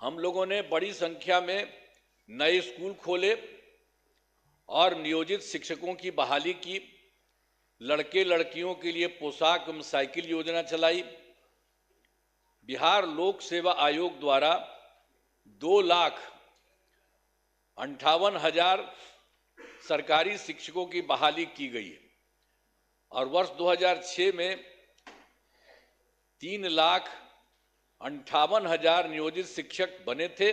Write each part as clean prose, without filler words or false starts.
हम लोगों ने बड़ी संख्या में नए स्कूल खोले और नियोजित शिक्षकों की बहाली की, लड़के लड़कियों के लिए पोशाक एवं साइकिल योजना चलाई। बिहार लोक सेवा आयोग द्वारा 2,58,000 सरकारी शिक्षकों की बहाली की गई है और वर्ष 2006 में 3,58,000 नियोजित शिक्षक बने थे,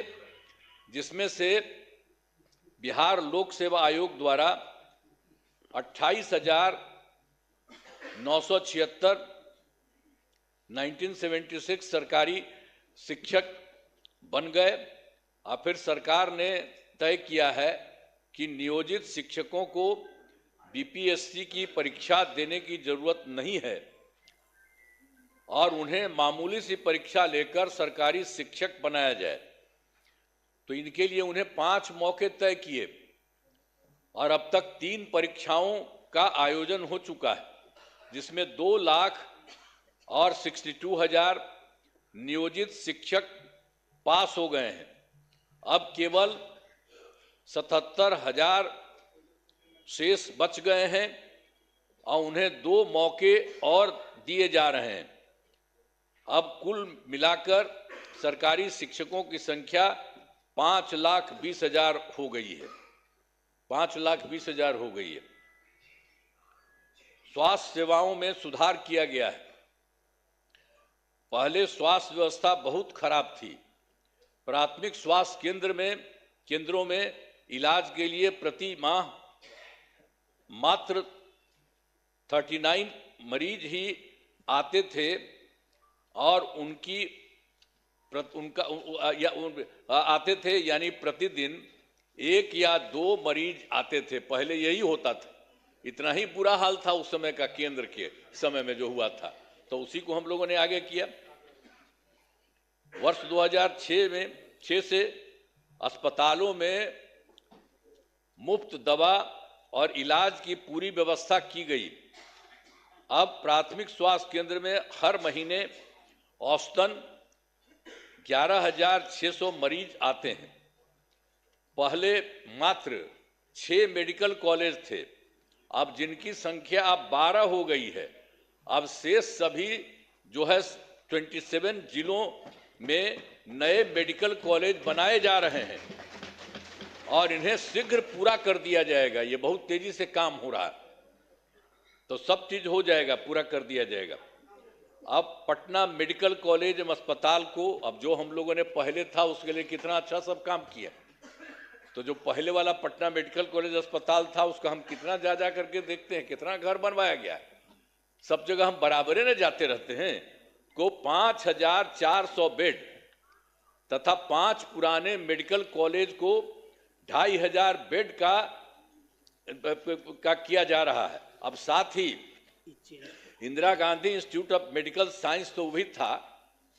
जिसमें से बिहार लोक सेवा आयोग द्वारा 28,976 1976 सरकारी शिक्षक बन गए। और फिर सरकार ने तय किया है कि नियोजित शिक्षकों को बीपीएससी की परीक्षा देने की जरूरत नहीं है और उन्हें मामूली सी परीक्षा लेकर सरकारी शिक्षक बनाया जाए। तो इनके लिए उन्हें 5 मौके तय किए और अब तक 3 परीक्षाओं का आयोजन हो चुका है, जिसमें 2,62,000 नियोजित शिक्षक पास हो गए हैं। अब केवल 77,000 शेष बच गए हैं और उन्हें 2 मौके और दिए जा रहे हैं। अब कुल मिलाकर सरकारी शिक्षकों की संख्या 5,20,000 हो गई है। 5,20,000 हो गई है। स्वास्थ्य सेवाओं में सुधार किया गया है। पहले स्वास्थ्य व्यवस्था बहुत खराब थी। प्राथमिक स्वास्थ्य केंद्रों में इलाज के लिए प्रति माह मात्र 39 मरीज ही आते थे और आते थे, यानी प्रतिदिन 1 या 2 मरीज आते थे। पहले यही होता था। इतना ही बुरा हाल था उस समय का, केंद्र के समय में जो हुआ था। तो उसी को हम लोगों ने आगे किया। वर्ष 2006 से अस्पतालों में मुफ्त दवा और इलाज की पूरी व्यवस्था की गई। अब प्राथमिक स्वास्थ्य केंद्र में हर महीने औसतन 11,600 मरीज आते हैं। पहले मात्र 6 मेडिकल कॉलेज थे, अब जिनकी संख्या अब 12 हो गई है। अब शेष सभी जो है 27 जिलों में नए मेडिकल कॉलेज बनाए जा रहे हैं और इन्हें शीघ्र पूरा कर दिया जाएगा। ये बहुत तेजी से काम हो रहा है, तो सब चीज हो जाएगा, पूरा कर दिया जाएगा। अब पटना मेडिकल कॉलेज एवं अस्पताल को, अब जो हम लोगों ने पहले था उसके लिए कितना अच्छा सब काम किया। तो जो पहले वाला पटना मेडिकल कॉलेज अस्पताल था उसका हम कितना जा करके देखते हैं, कितना घर बनवाया गया है। सब जगह हम बराबरे न जाते रहते हैं। को 5,400 बेड तथा 5 पुराने मेडिकल कॉलेज को 2,500 बेड का किया जा रहा है। अब साथ ही Indira Gandhi institute of medical science तो भी था,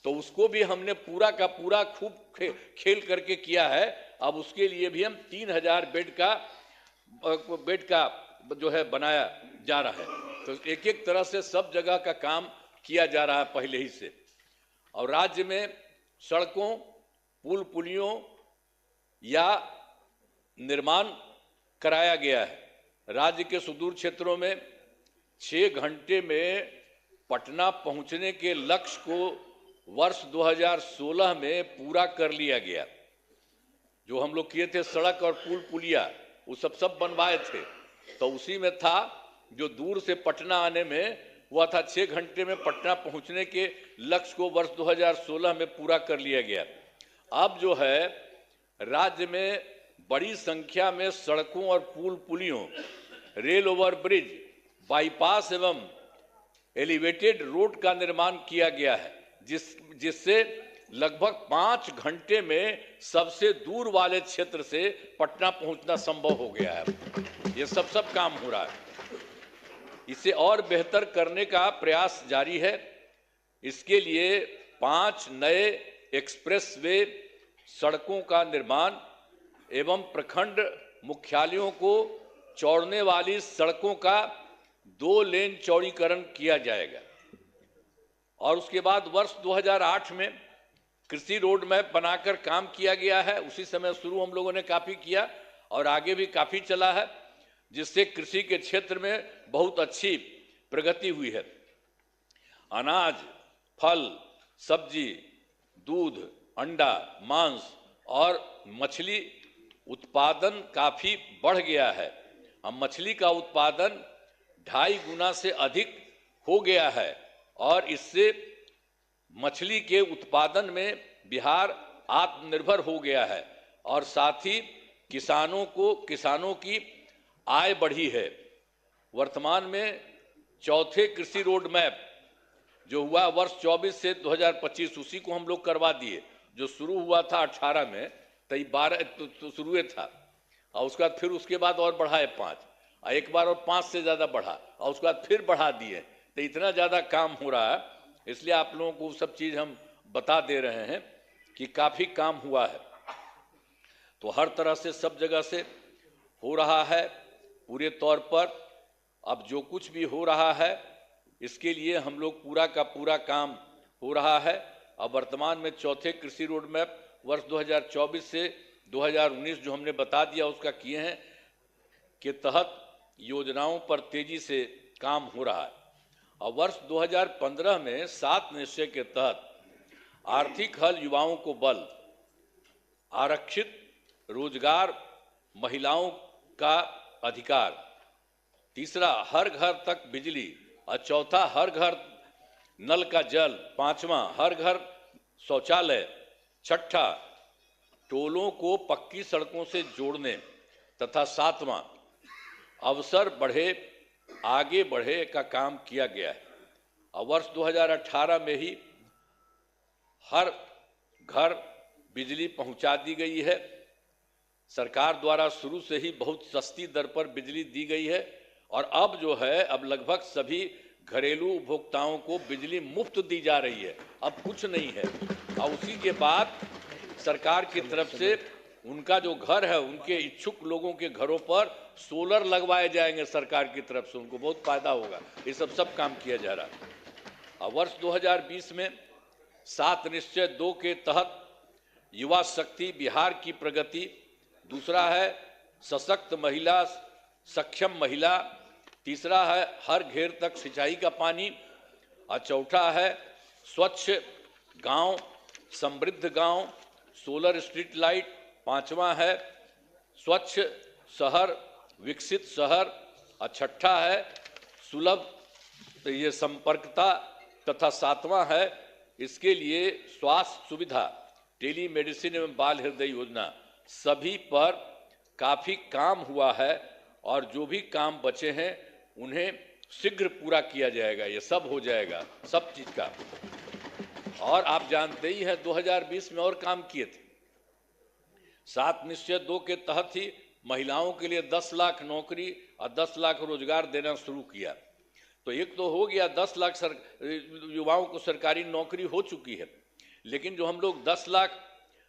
तो उसको भी हमने पूरा का पूरा खूब खेल करके किया है। अब उसके लिए भी हम 3,000 बेड का जो है बनाया जा रहा है। तो एक एक तरह से सब जगह का काम किया जा रहा है पहले ही से। और राज्य में सड़कों, पुल पुलियों या निर्माण कराया गया है। राज्य के सुदूर क्षेत्रों में 6 घंटे में पटना पहुंचने के लक्ष्य को वर्ष 2016 में पूरा कर लिया गया। जो हम लोग किए थे सड़क और पुल पुलिया, वो सब बनवाए थे, तो उसी में था जो दूर से पटना आने में हुआ था 6 घंटे में पटना पहुंचने के लक्ष्य को वर्ष 2016 में पूरा कर लिया गया। अब जो है राज्य में बड़ी संख्या में सड़कों और पुल पुलियों, रेल ओवर ब्रिज, बाईपास एवं एलिवेटेड रोड का निर्माण किया गया है, जिससे लगभग 5 घंटे में सबसे दूर वाले क्षेत्र से पटना पहुंचना संभव हो गया है। ये सब काम हो रहा है। इसे और बेहतर करने का प्रयास जारी है। इसके लिए 5 नए एक्सप्रेसवे सड़कों का निर्माण एवं प्रखंड मुख्यालयों को जोड़ने वाली सड़कों का 2 लेन चौड़ीकरण किया जाएगा। और उसके बाद वर्ष 2008 में कृषि रोड मैप बनाकर काम किया गया है। उसी समय शुरू हम लोगों ने काफी किया और आगे भी काफी चला है, जिससे कृषि के क्षेत्र में बहुत अच्छी प्रगति हुई है। अनाज, फल, सब्जी, दूध, अंडा, मांस और मछली उत्पादन काफी बढ़ गया है। अब मछली का उत्पादन 2.5 गुना से अधिक हो गया है और इससे मछली के उत्पादन में बिहार आत्मनिर्भर हो गया है और साथ ही किसानों की आय बढ़ी है। वर्तमान में चौथे कृषि रोड मैप जो हुआ वर्ष 24 से 2025, उसी को हम लोग करवा दिए। जो शुरू हुआ था 18 में, तो 12 तो शुरू था और उसके बाद और बढ़ाए 5, और एक बार और 5 से ज्यादा बढ़ा और उसके बाद फिर बढ़ा दिए। तो इतना ज्यादा काम हो रहा है, इसलिए आप लोगों को सब चीज हम बता दे रहे हैं कि काफी काम हुआ है। तो हर तरह से सब जगह से हो रहा है पूरे तौर पर। अब जो कुछ भी हो रहा है इसके लिए हम लोग पूरा का पूरा काम हो रहा है। अब वर्तमान में चौथे कृषि रोड मैप वर्ष 2024 से 2019 जो हमने बता दिया उसका किए हैं के तहत योजनाओं पर तेजी से काम हो रहा है। और वर्ष 2015 में 7 निश्चय के तहत आर्थिक हल, युवाओं को बल, आरक्षित रोजगार, महिलाओं का अधिकार, तीसरा हर घर तक बिजली, और चौथा हर घर नल का जल, पांचवा हर घर शौचालय, छठा टोलों को पक्की सड़कों से जोड़ने तथा सातवां अवसर बढ़े आगे बढ़े का काम किया गया है। और वर्ष 2018 में ही हर घर बिजली पहुंचा दी गई है। सरकार द्वारा शुरू से ही बहुत सस्ती दर पर बिजली दी गई है और अब जो है अब लगभग सभी घरेलू उपभोक्ताओं को बिजली मुफ्त दी जा रही है, अब कुछ नहीं है। और उसी के बाद सरकार की तरफ से उनका जो घर है उनके इच्छुक लोगों के घरों पर सोलर लगवाए जाएंगे सरकार की तरफ से, उनको बहुत फायदा होगा। ये सब काम किया जा रहा है। और वर्ष 2020 में 7 निश्चय 2 के तहत युवा शक्ति, बिहार की प्रगति, दूसरा है सशक्त महिला, सक्षम महिला, तीसरा है हर घेर तक सिंचाई का पानी, और चौथा है स्वच्छ गांव, समृद्ध गांव, सोलर स्ट्रीट लाइट, पांचवा है स्वच्छ शहर, विकसित शहर, और छठा है सुलभ ये संपर्कता, तथा सातवां है इसके लिए स्वास्थ्य सुविधा, टेली मेडिसिन एवं बाल हृदय योजना। सभी पर काफी काम हुआ है और जो भी काम बचे हैं उन्हें शीघ्र पूरा किया जाएगा। ये सब हो जाएगा सब चीज का। और आप जानते ही हैं 2020 में और काम किए थे। 7 निश्चय 2 के तहत ही महिलाओं के लिए 10 लाख नौकरी और 10 लाख रोजगार देना शुरू किया। तो एक तो हो गया 10 लाख युवाओं को सरकारी नौकरी हो चुकी है, लेकिन जो हम लोग 10 लाख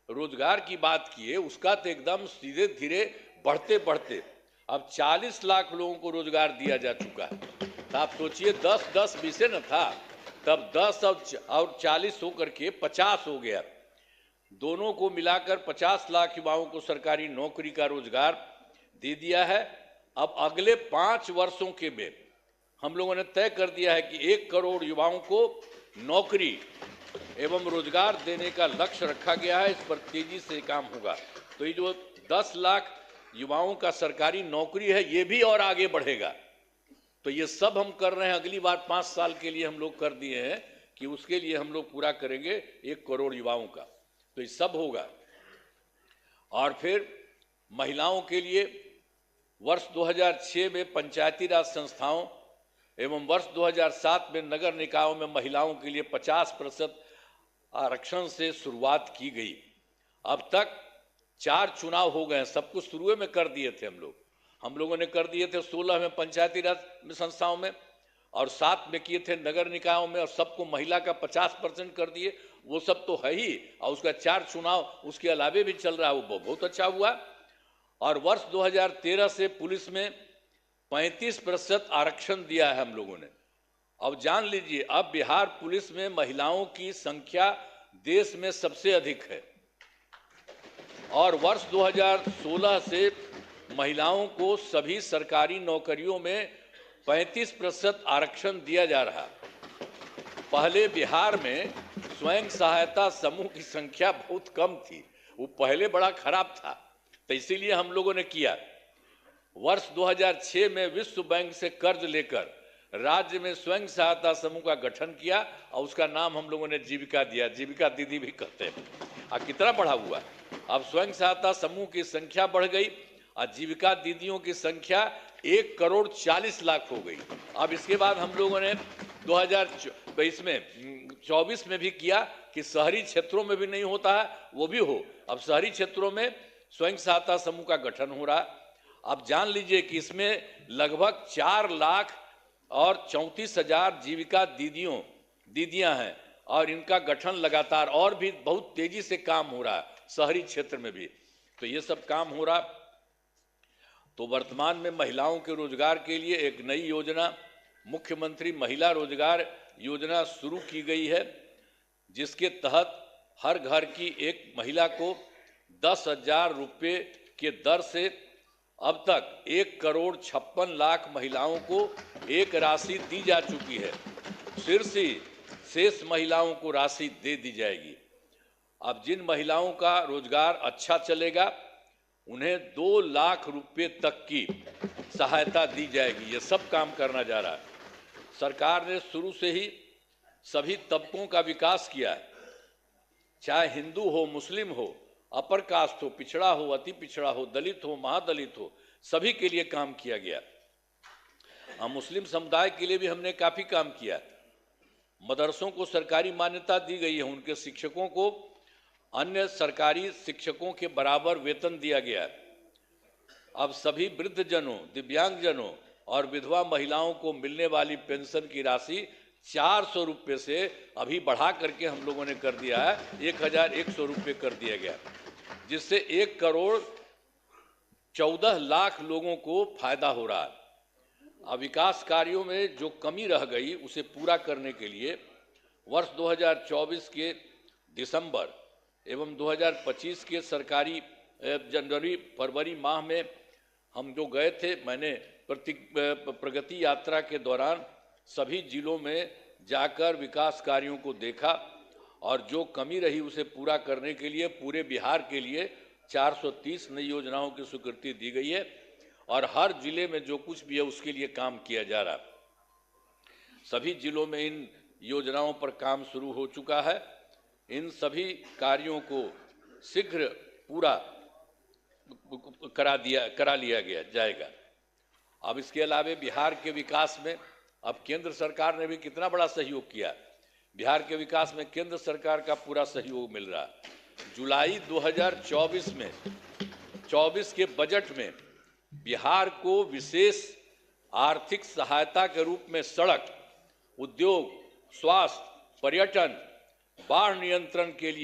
रोजगार की बात किए उसका तो एकदम सीधे धीरे बढ़ते बढ़ते अब 40 लाख लोगों को रोजगार दिया जा चुका है। तो आप सोचिए 10-10 बीसे न था, तब 10 और 40 होकर के 50 हो गया। दोनों को मिलाकर 50 लाख युवाओं को सरकारी नौकरी का रोजगार दे दिया है। अब अगले 5 वर्षों के में हम लोगों ने तय कर दिया है कि 1 करोड़ युवाओं को नौकरी एवं रोजगार देने का लक्ष्य रखा गया है। इस पर तेजी से काम होगा। तो ये जो 10 लाख युवाओं का सरकारी नौकरी है ये भी और आगे बढ़ेगा। तो ये सब हम कर रहे हैं। अगली बार 5 साल के लिए हम लोग कर दिए हैं कि उसके लिए हम लोग पूरा करेंगे 1 करोड़ युवाओं का। तो ये सब होगा। और फिर महिलाओं के लिए वर्ष 2006 में पंचायती राज संस्थाओं एवं वर्ष 2007 में नगर निकायों में महिलाओं के लिए 50% आरक्षण से शुरुआत की गई। अब तक 4 चुनाव हो गए हैं। सब कुछ शुरू में कर दिए थे हम लोगों ने कर दिए थे 16 में पंचायती राज संस्थाओं में और 7 में किए थे नगर निकायों में, और सबको महिला का 50% कर दिए। वो सब तो है ही, और उसका 4 चुनाव उसके अलावे भी चल रहा है, वो बहुत अच्छा हुआ। और वर्ष 2013 से पुलिस में 35% आरक्षण दिया है हम लोगों ने। अब जान लीजिए अब बिहार पुलिस में महिलाओं की संख्या देश में सबसे अधिक है और वर्ष 2016 से महिलाओं को सभी सरकारी नौकरियों में 35% आरक्षण दिया जा रहा। पहले बिहार में स्वयं सहायता समूह की संख्या बहुत कम थी, वो पहले बड़ा खराब था, तो इसीलिए हम लोगों ने किया। वर्ष 2006 में विश्व बैंक से कर्ज लेकर राज्य में स्वयं सहायता समूह का गठन किया और उसका नाम हम लोगों ने जीविका दिया, जीविका दीदी भी कहते हैं। और कितना बढ़ा हुआ, अब स्वयं सहायता समूह की संख्या बढ़ गई और जीविका दीदियों की संख्या 1,40,00,000 हो गई। अब इसके बाद हम लोगों ने 2024 में भी किया कि शहरी क्षेत्रों में भी नहीं होता है वो भी हो। अब शहरी क्षेत्रों में स्वयं सहायता समूह का गठन हो रहा। अब जान लीजिए कि इसमें लगभग 4,34,000 जीविका दीदियां हैं और इनका गठन लगातार और भी बहुत तेजी से काम हो रहा है शहरी क्षेत्र में भी। तो ये सब काम हो रहा। तो वर्तमान में महिलाओं के रोजगार के लिए एक नई योजना मुख्यमंत्री महिला रोजगार योजना शुरू की गई है, जिसके तहत हर घर की एक महिला को 10,000 रुपये के दर से अब तक 1,56,00,000 महिलाओं को एक राशि दी जा चुकी है। शेष महिलाओं को राशि दे दी जाएगी। अब जिन महिलाओं का रोजगार अच्छा चलेगा उन्हें 2 लाख रुपए तक की सहायता दी जाएगी। ये सब काम करना जा रहा है। सरकार ने शुरू से ही सभी तबकों का विकास किया है, चाहे हिंदू हो, मुस्लिम हो, अपर कास्ट हो, पिछड़ा हो, अति पिछड़ा हो, दलित हो, महादलित हो, सभी के लिए काम किया गया। मुस्लिम समुदाय के लिए भी हमने काफी काम किया। मदरसों को सरकारी मान्यता दी गई है, उनके शिक्षकों को अन्य सरकारी शिक्षकों के बराबर वेतन दिया गया। अब सभी वृद्धजनों, दिव्यांगजनों और विधवा महिलाओं को मिलने वाली पेंशन की राशि 400 रुपये से अभी बढ़ा करके हम लोगों ने कर दिया है, 1,100 रुपये कर दिया गया, जिससे 1,14,00,000 लोगों को फायदा हो रहा है। अब विकास कार्यों में जो कमी रह गई उसे पूरा करने के लिए वर्ष 2024 के दिसंबर एवं 2025 के सरकारी जनवरी फरवरी माह में हम जो गए थे, मैंने प्रगति यात्रा के दौरान सभी जिलों में जाकर विकास कार्यों को देखा और जो कमी रही उसे पूरा करने के लिए पूरे बिहार के लिए 430 नई योजनाओं की स्वीकृति दी गई है और हर जिले में जो कुछ भी है उसके लिए काम किया जा रहा है। सभी जिलों में इन योजनाओं पर काम शुरू हो चुका है। इन सभी कार्यों को शीघ्र पूरा करा लिया जाएगा। अब इसके अलावा बिहार के विकास में अब केंद्र सरकार ने भी कितना बड़ा सहयोग किया। बिहार के विकास में केंद्र सरकार का पूरा सहयोग मिल रहा है। जुलाई 2024 में 24 के बजट में बिहार को विशेष आर्थिक सहायता के रूप में सड़क, उद्योग, स्वास्थ्य, पर्यटन, बाढ़ नियंत्रण के लिए